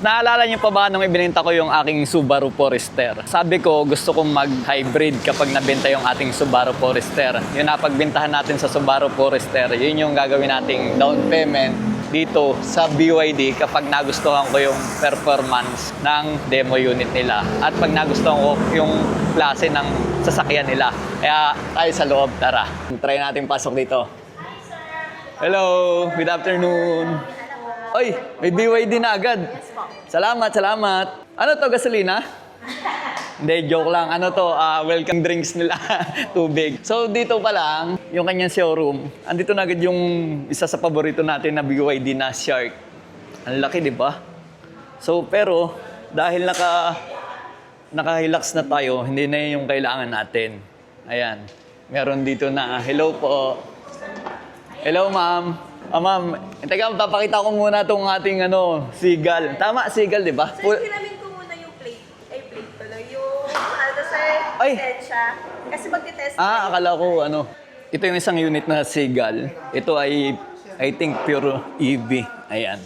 Naalala niyo pa ba nung ibinenta ko yung aking Subaru Forester? Sabi ko gusto kong mag-hybrid kapag nabenta yung ating Subaru Forester. Yung napagbentahan natin sa Subaru Forester, yun yung gagawin nating down payment dito sa BYD kapag nagustuhan ko yung performance ng demo unit nila. At pag nagustuhan ko yung klase ng sasakyan nila. Kaya tayo sa loob, tara. Try natin pasok dito. Hello, good afternoon. Oy, may BYD na agad. Salamat, salamat. Ano to, gasolina? Hindi, joke lang. Ano to, welcome drinks nila. Tubig. So, dito pa lang, yung kanyang showroom. Andito na agad yung isa sa paborito natin na BYD na Shark. Ang laki, di ba? So, pero, dahil naka-relax na tayo, hindi na yung kailangan natin. Ayan. Meron dito na, hello po. Hello, ma'am. Ma'am, teka, papakita ko muna itong ating seagull. Tama, seagull, di ba? Sir, hiramin ko muna yung plate. Ay, plate pala. Yung, sir, Ay! siya. Kasi magte-test. Akala ko, ito yung isang unit na seagull. Ito ay, I think, pure EV. Ayan.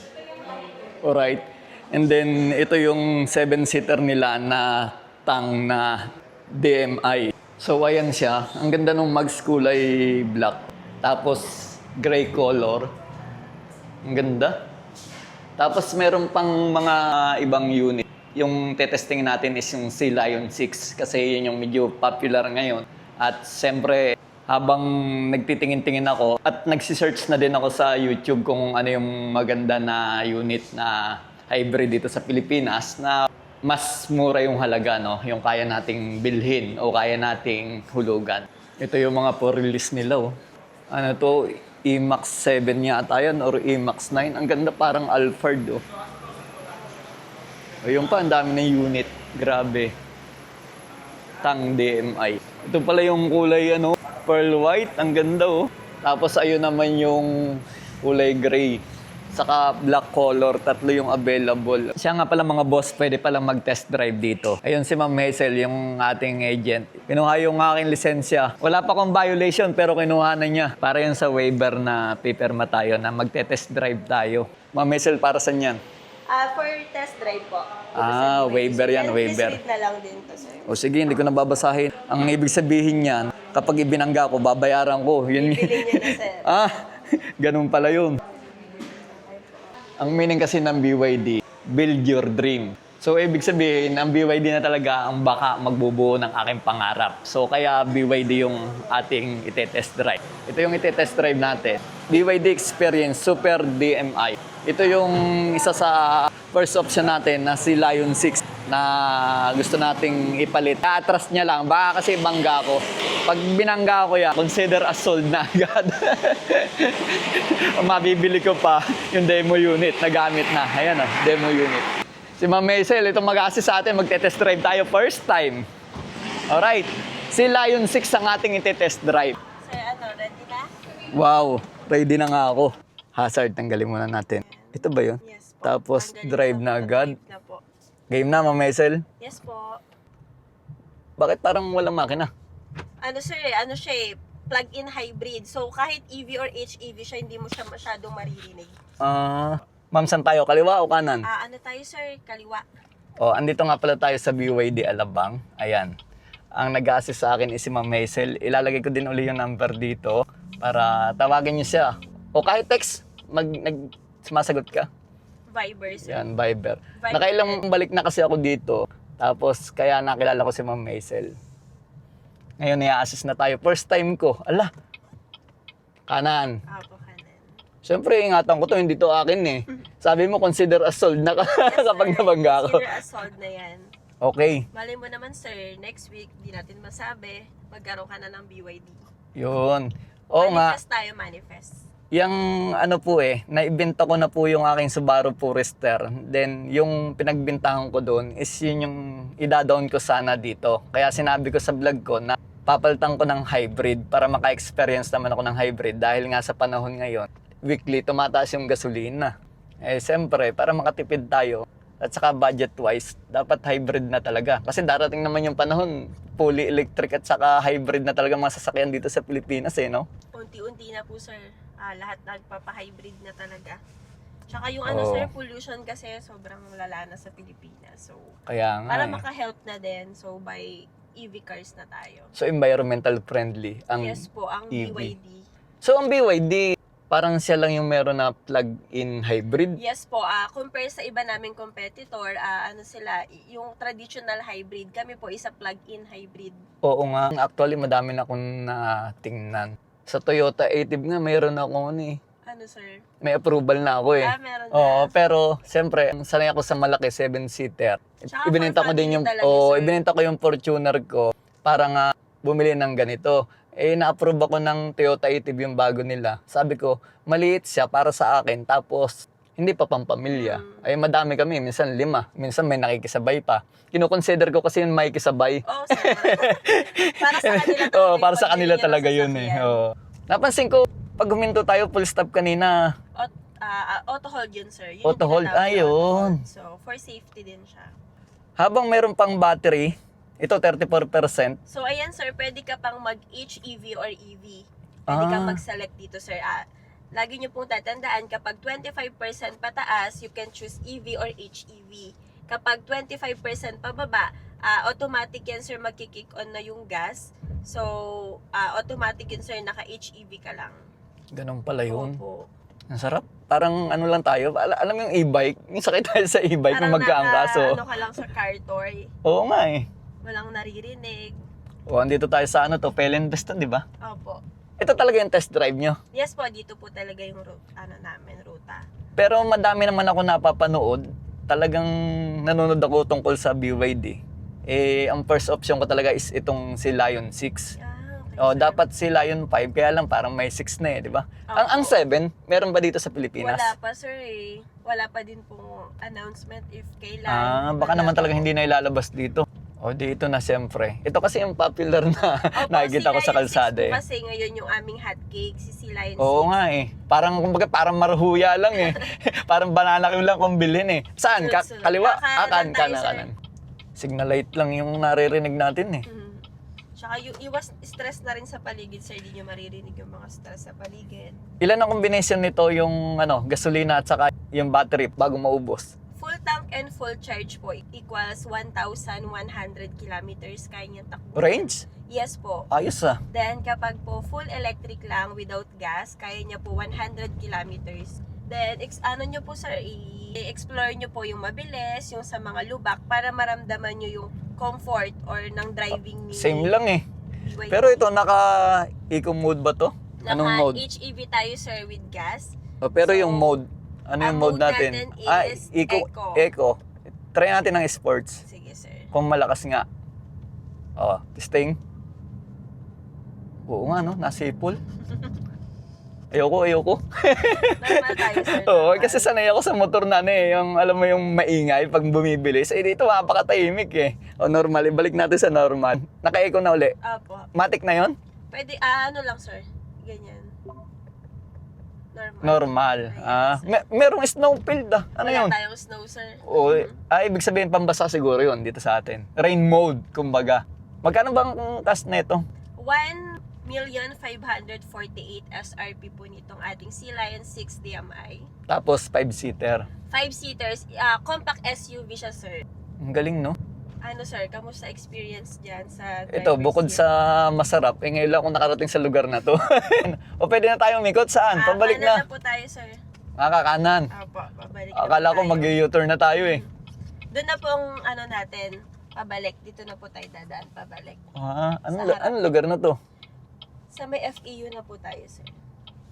Alright. And then, ito yung 7-seater nila na tang na DMI. So, ayan siya. Ang ganda nung mags kulay black. Tapos, gray color. Ang ganda. Tapos meron pang mga ibang unit. Yung tetesting natin is yung Sea Lion 6 kasi yun yung medyo popular ngayon. At siyempre, habang nagtitingin-tingin ako at nagsisearch na din ako sa YouTube kung ano yung maganda na unit na hybrid dito sa Pilipinas na mas mura yung halaga, no? Yung kaya nating bilhin o kaya nating hulugan. Ito yung mga for-release nila, oh. Ano to? E-Max 7 yata yan or E-Max 9. Ang ganda, parang Alphard, oh. Ayun pa, ang dami ng unit. Grabe. Tang DMI. Ito pala yung kulay, pearl white. Ang ganda, oh. Tapos ayun naman yung kulay gray. Saka black color, 3 yung available. Siya nga pala mga boss, pwede palang mag-test drive dito. Ayun si Ma'am Hazel, yung ating agent. Kinuha yung aking lisensya. Wala pa akong violation pero kinuha na niya. Para yun sa waiver na pipirma tayo na magte-test drive tayo. Ma'am Hazel, para saan yan? For test drive po. Waiver yan, waiver. Test na lang din to, sir. O sige, hindi ko na babasahin. Ang ibig sabihin niyan, kapag ibinangga ko, babayaran ko. Yun. Bilhin niyo na, sir. Ganun pala yun. Ang meaning kasi ng BYD, build your dream. So, ibig sabihin, ang BYD na talaga ang baka magbubuo ng aking pangarap. So, kaya BYD yung ating ite-test drive. Ito yung ite-test drive natin. BYD Experience Super DMI. Ito yung isa sa first option natin na si Lion 6 na gusto nating ipalit. Atras niya lang, baka kasi bangga ko. Pag binangga ko yan, consider as sold na agad. Mabibili ko pa yung demo unit na gamit na. Ayan demo unit. Si Ma'am Hazel, ito mag-assist sa atin, magte-test drive tayo first time. Alright, si Lion 6 ang ating ite-test drive. Sir, ready na? Wow, ready na nga ako. Hazard, tanggalin muna natin. Ito ba yun? Yes po. Tapos Tanggalin drive na agad. Drive na po. Game na, Ma'am Hazel? Yes po. Bakit parang walang makina? Sir, siya plug-in hybrid. So, kahit EV or HEV siya, hindi mo siya masyadong maririnig. Ma'am, saan tayo? Kaliwa o kanan? Tayo, sir? Kaliwa. Andito nga pala tayo sa BYD Alabang. Ayan. Ang nag-assist sa akin is si Ma'am Hazel. Ilalagay ko din uli yung number dito para tawagin niyo siya. O kahit text, sumasagot ka. Viber, sir. Yan, Viber. Nakailang balik na kasi ako dito. Tapos, kaya nakilala ko si Ma'am Hazel. Ngayon, i-assist na tayo. First time ko. Ala, kanan. Apo, kanan. Siyempre, ingatan ko to, hindi to akin eh. Sabi mo, consider as sold na kapag nabangga ako. Consider as sold na yan. Okay. Malay mo naman, sir, next week, di natin masabi, magkaroon ka na ng BYD. Yun. Oo nga. Manifest tayo, manifest. Yung naibenta ko na po yung aking Subaru Forester. Then, yung pinagbintahan ko doon is yun yung ida-down ko sana dito. Kaya sinabi ko sa vlog ko na papalitan ko ng hybrid para maka-experience naman ako ng hybrid. Dahil nga sa panahon ngayon, weekly tumataas yung gasolina. Siyempre, para makatipid tayo at saka budget-wise, dapat hybrid na talaga. Kasi darating naman yung panahon, fully electric at saka hybrid na talaga mga sasakyan dito sa Pilipinas no? Unti-unti na po, sir. Lahat nagpapa-hybrid na talaga. Tsaka yung ano Oo. sir, pollution kasi sobrang lala na sa Pilipinas. So, Kaya nga para eh. maka-help na din, so by EV cars na tayo. So environmental friendly ang Yes po, ang EV. BYD. So ang BYD, parang siya lang yung meron na plug-in hybrid. Yes po, compare sa iba naming competitor, ano sila, yung traditional hybrid, kami po isa plug-in hybrid. Oo nga. Actually, madami na akong natingnan. Sa Toyota Active nga, mayroon ako eh. Ano sir? May approval na ako eh. Meron na. Oo, pero siyempre, sanay ako sa malaki 7-seater. Tsaka Ibinenta for ko din yung family talaga, sir. ibinenta ko yung Fortuner ko para nga bumili ng ganito. Eh na-approve ako ng Toyota Active yung bago nila. Sabi ko, maliit siya para sa akin tapos hindi pa pampamilya. Ay madami kami, minsan 5, minsan may nakikisabay pa. Kino-consider ko kasi yung makikisabay. Oo, sir. Para sa kanila talaga. Oo, yung para sa pagbili kanila ng talaga yun eh. sasakyan. Oo. Napansin ko, pag huminto tayo full stop kanina, Auto hold yun, sir. Yun Auto yung hold, tinatawag na ayun. auto hold. So, for safety din siya. habang meron pang battery, ito 34%. So, ayan, sir, pwede ka pang mag-HEV or EV. Pwede kang mag-select dito, sir. Lagi nyo pong tatandaan, kapag 25% pataas, you can choose EV or HEV. Kapag 25% pababa, automatic yan, sir, magkikick on na yung gas. So, automatic yun, sir, naka-HEV ka lang. Ganun pala yun. Opo. Ang sarap. Parang ano lang tayo, alam mo yung e-bike, yung sakay tayo sa e-bike kung Parang magkaangkaso. ano ka lang sa car toy. Oo nga eh. Walang naririnig. O, andito tayo sa ano to, Pelenbeston, di ba? Opo. Ito talaga yung test drive nyo. Yes po, dito po talaga yung ruta. Pero madami naman ako napapanood. Talagang nanonood ako tungkol sa BYD. Eh, ang first option ko talaga is itong si Lion 6. Okay, O, sir. dapat si Lion 5, kaya lang parang may 6 na eh, di ba? Ang 7, meron ba dito sa Pilipinas? Wala pa, sir, eh. Wala pa din pong announcement if kailan. Baka Wala naman talaga po. hindi na ilalabas dito. O, dito na siyempre. Ito kasi yung popular na Opo, nakikita ko si sa Lion 6 kalsada po eh. kasi ngayon yung aming hotcake, si Lion 6. Oo nga eh. Parang, kumbaga, parang marhuya lang eh. Parang banana cream lang kung bilhin eh. Saan? Sunod-sunod. Kaliwa? Kanan tayo, sir. Kanan. Signal light lang yung naririnig natin eh. Tsaka yung iwas stress na rin sa paligid, sir. Hindi nyo maririnig yung mga stress sa paligid. Ilan ang combination nito yung gasolina at saka yung battery bago maubos? Full tank and full charge po equals 1,100 kilometers kaya niyang takbo. Range? Yes po. Ayos ah. Then kapag po full electric lang without gas, kaya niya po 100 kilometers. Then ano nyo po, sir, i-explore nyo po yung mabilis, yung sa mga lubak para maramdaman nyo yung comfort or ng driving ni Same lang eh. BYD. Pero ito, naka-eco mode ba to? Anong mode? Naka-HEV tayo, sir, with gas. Pero So, yung mode, ano yung ang mode mode natin? natin is Eco. Eco. Try natin ng sports. Sige, sir. Kung malakas nga. Testing. Oo nga, no? Nasipol. Ayoko. Normal tayo, sir. Oo, normal. kasi sanay ako sa motor na yung, alam mo yung maingay pag bumibilis. Dito mapakatahimik eh. Normal, ibalik natin sa normal. Naka-eco na uli. Opo. Matic na yon? Pwede, ano lang, sir. Ganyan. Normal. Normal. Merong snowfield ah. Ano Wala yun? tayong snow, sir. Oo, ibig sabihin pambasa siguro yun dito sa atin. Rain mode, kumbaga. Magkano bang cost nito? 1,548 SRP po nitong ating Sea Lion 6 DMI. Tapos 5-seater. 5-seaters, compact SUV siya, sir. Ang galing, no? Ano, sir, kamusta experience dyan sa Ito, driver's bukod seat? sa masarap, ngayon lang ako nakarating sa lugar na to. O pwede na tayo umikot, saan? Pabalik kanan na. po tayo, sir. Kakanan. Opo, pabalik Akala ko tayo. mag-U-turn na tayo eh. Doon na pong natin, pabalik. Dito na po tayo dadaan, pabalik. Anong Sa harap. lugar na to? Sa may FEU na po tayo, sir.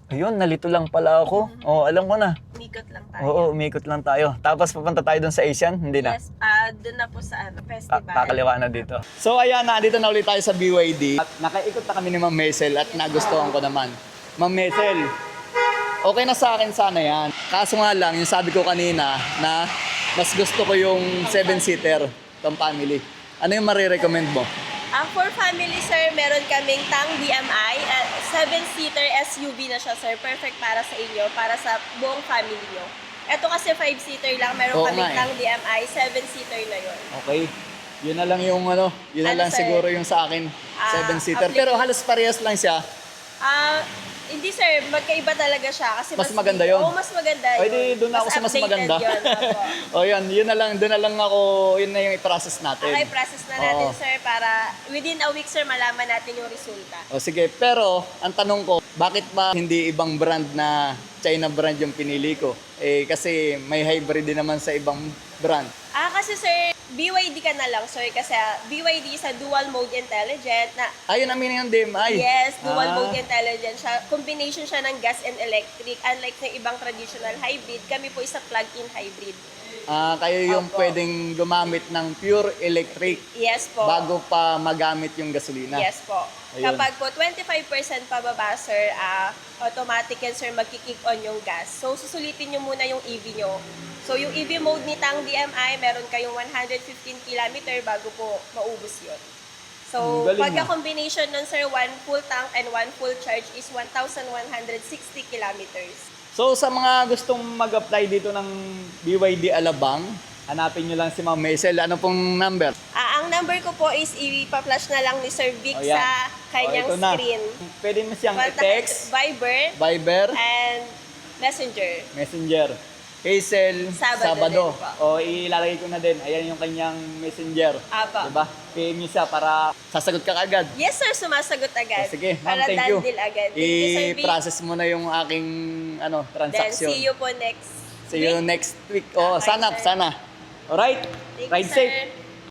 Ayun, nalito lang pala ako. Alam ko na. Umikot lang tayo. Oo, umikot lang tayo. Tapos papunta tayo doon sa Asian? Hindi na. Yes, doon na po sa festival. Kakaliwa na dito. So ayan, nandito na ulit tayo sa BYD. At nakaikot na kami ni Ma'am Maisel at nagustuhan ko naman. Ma'am Maisel, okay na sa akin sana yan. Kaso nga lang, yung sabi ko kanina na mas gusto ko yung 7-seater, tong family. Ano yung marirecommend mo? For family, sir, meron kaming Tang DMI. 7-seater SUV na siya, sir. Perfect para sa inyo, para sa buong family nyo. Ito kasi 5-seater lang. Meron Oo kaming nga eh. Tang DMI. 7-seater na yun. Okay. Yun na lang yung yun na Ano, lang sir? siguro yung sa akin, 7-seater. Pero halos parehas lang siya. Hindi sir, magkaiba talaga siya kasi Mas maganda yun? Oo, mas maganda yun. Pwede doon na ako sa mas updated maganda. Yun, opo. O yan, doon na lang ako, yun na yung i-process natin. Okay, process na natin Oo. sir para within a week sir malaman natin yung resulta. O sige, pero ang tanong ko, bakit ba hindi ibang brand na China brand yung pinili ko? Eh kasi may hybrid din naman sa ibang brand. Kasi sir, BYD ka na lang sir kasi BYD is a dual mode intelligent na Ayun ang meaning ng DMI. yes, dual Ah. mode intelligent siya. Combination siya ng gas and electric. Unlike ng ibang traditional hybrid, kami po is a plug-in hybrid. Kayo yung Opo. pwedeng gumamit ng pure electric Yes po. bago pa magamit yung gasolina. Yes po. Ayun. Kapag po 25% pababa, sir, automatic yan, sir, magkikick on yung gas. So, susulitin nyo muna yung EV nyo. So, yung EV mode ni Tang DMI, meron kayong 115 km bago po maubos yun. So, Galing, pagka-combination nun, sir, one full tank and one full charge is 1,160 kilometers. So sa mga gustong mag-apply dito ng BYD Alabang, hanapin nyo lang si Ma'am Maisel. Ano pong number? Ang number ko po is ipa-flash na lang ni Sir Vic O, yan. sa kanyang O, ito na. screen. Pwede mo siyang i-text, Viber Viber, and Messenger. Messenger. Hazel, Sabado Sabado. din po. O ilalagay ko na din. Ayan yung kanyang messenger. Apa. Diba? PM niyo siya para sasagot ka agad. Yes, sir. Sumasagot agad. Sige, ma'am, Para thank you. done deal agad. Thank you, Sir Vic. I-process mo na yung aking Then, transaction. see you po next See you week. next week. Oh, Okay, sana, sir. sana. Alright? Thank you, Ride sir. safe.